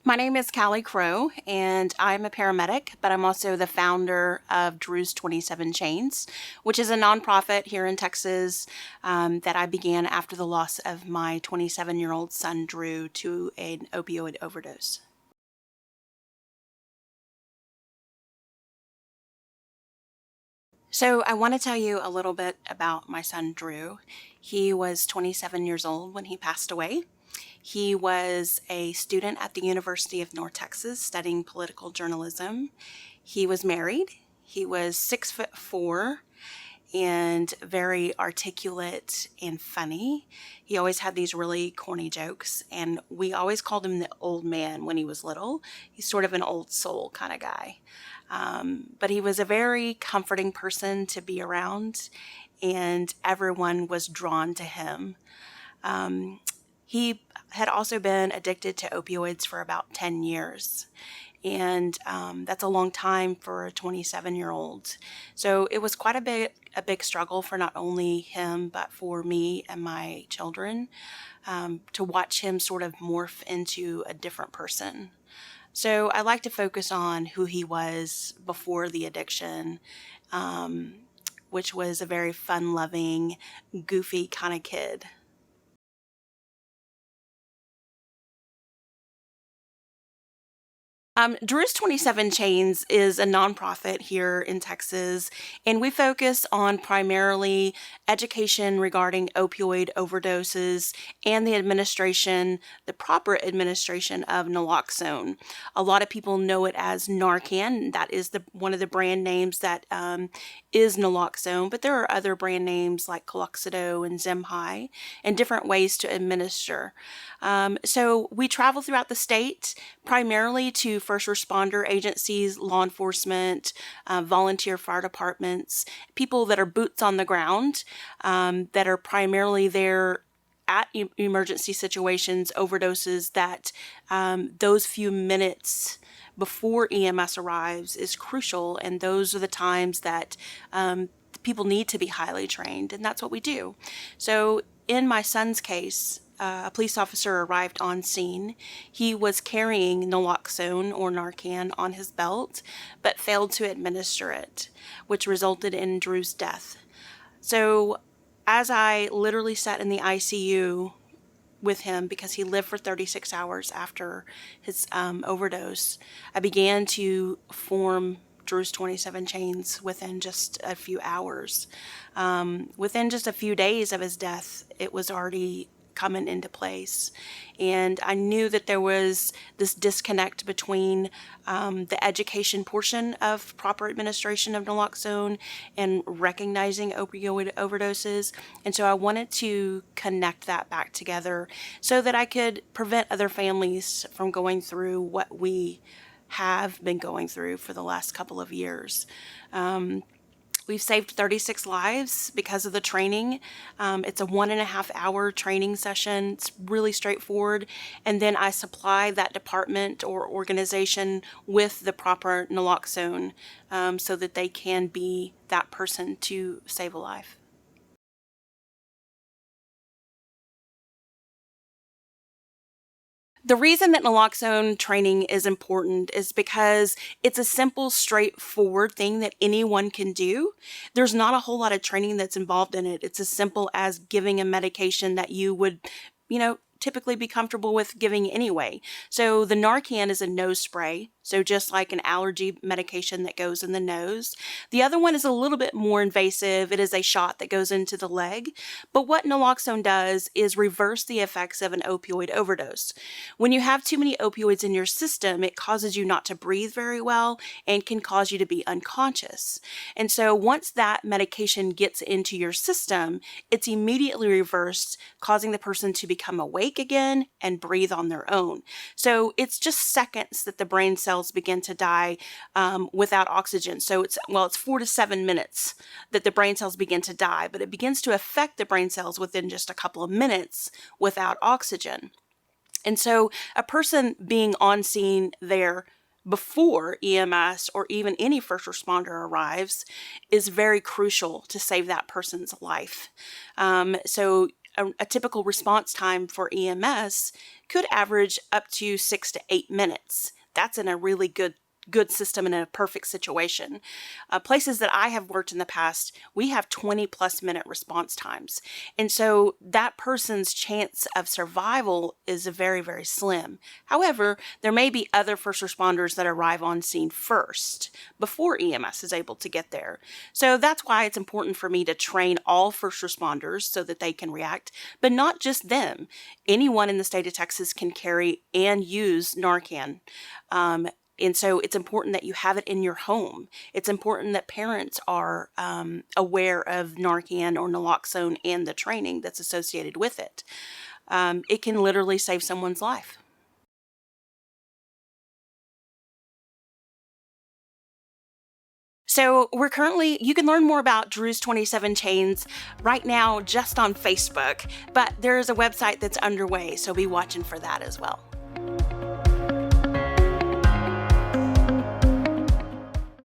My name is Callie Crow, and I'm a paramedic, but I'm also the founder of Drew's 27 Chains, which is a nonprofit here in Texas that I began after the loss of my 27-year-old son, Drew, to an opioid overdose. So I want to tell you a little bit about my son, Drew. He was 27 years old when he passed away. He was a student at the University of North Texas studying political journalism. He was married. He was 6'4" and very articulate and funny. He always had these really corny jokes, and we always called him the old man when he was little. He's sort of an old soul kind of guy. But he was a very comforting person to be around, and everyone was drawn to him. He had also been addicted to opioids for about 10 years. And that's a long time for a 27-year-old. So it was quite a big struggle for not only him, but for me and my children, to watch him sort of morph into a different person. So I like to focus on who he was before the addiction, which was a very fun-loving, goofy kind of kid. Drew's 27 Chains is a nonprofit here in Texas, and we focus on primarily education regarding opioid overdoses and the proper administration of Naloxone. A lot of people know it as Narcan. That is one of the brand names that is Naloxone, but there are other brand names like Caloxido and Zemhai and different ways to administer. So we travel throughout the state primarily to first responder agencies, law enforcement, volunteer fire departments, people that are boots on the ground, that are primarily there at emergency situations, overdoses, that those few minutes before EMS arrives is crucial, and those are the times that people need to be highly trained, and that's what we do. So in my son's case, a police officer arrived on scene. He was carrying Naloxone or Narcan on his belt, but failed to administer it, which resulted in Drew's death. So as I literally sat in the ICU with him because he lived for 36 hours after his overdose, I began to form Drew's 27 Chains within just a few hours. Within just a few days of his death, it was already coming into place. And I knew that there was this disconnect between the education portion of proper administration of naloxone and recognizing opioid overdoses. And so I wanted to connect that back together so that I could prevent other families from going through what we have been going through for the last couple of years. We've saved 36 lives because of the training. It's a 1.5 hour training session. It's really straightforward. And then I supply that department or organization with the proper naloxone so that they can be that person to save a life. The reason that naloxone training is important is because it's a simple, straightforward thing that anyone can do. There's not a whole lot of training that's involved in it. It's as simple as giving a medication that you would, typically be comfortable with giving anyway. So the Narcan is a nose spray, so just like an allergy medication that goes in the nose. The other one is a little bit more invasive. It is a shot that goes into the leg. But what naloxone does is reverse the effects of an opioid overdose. When you have too many opioids in your system, it causes you not to breathe very well and can cause you to be unconscious. And so once that medication gets into your system, it's immediately reversed, causing the person to become awake again and breathe on their own. So it's just seconds that the brain cells begin to die without oxygen. So it's 4 to 7 minutes that the brain cells begin to die, but it begins to affect the brain cells within just a couple of minutes without oxygen. And so a person being on scene there before EMS or even any first responder arrives is very crucial to save that person's life. So a typical response time for EMS could average up to 6 to 8 minutes. That's in a really good system in a perfect situation. Places that I have worked in the past, we have 20+ minute response times. And so that person's chance of survival is very, very slim. However, there may be other first responders that arrive on scene first before EMS is able to get there. So that's why it's important for me to train all first responders so that they can react, but not just them. Anyone in the state of Texas can carry and use Narcan. And so it's important that you have it in your home. It's important that parents are aware of Narcan or Naloxone and the training that's associated with it. It can literally save someone's life. So you can learn more about Drew's 27 Chains right now just on Facebook, but there is a website that's underway, so be watching for that as well.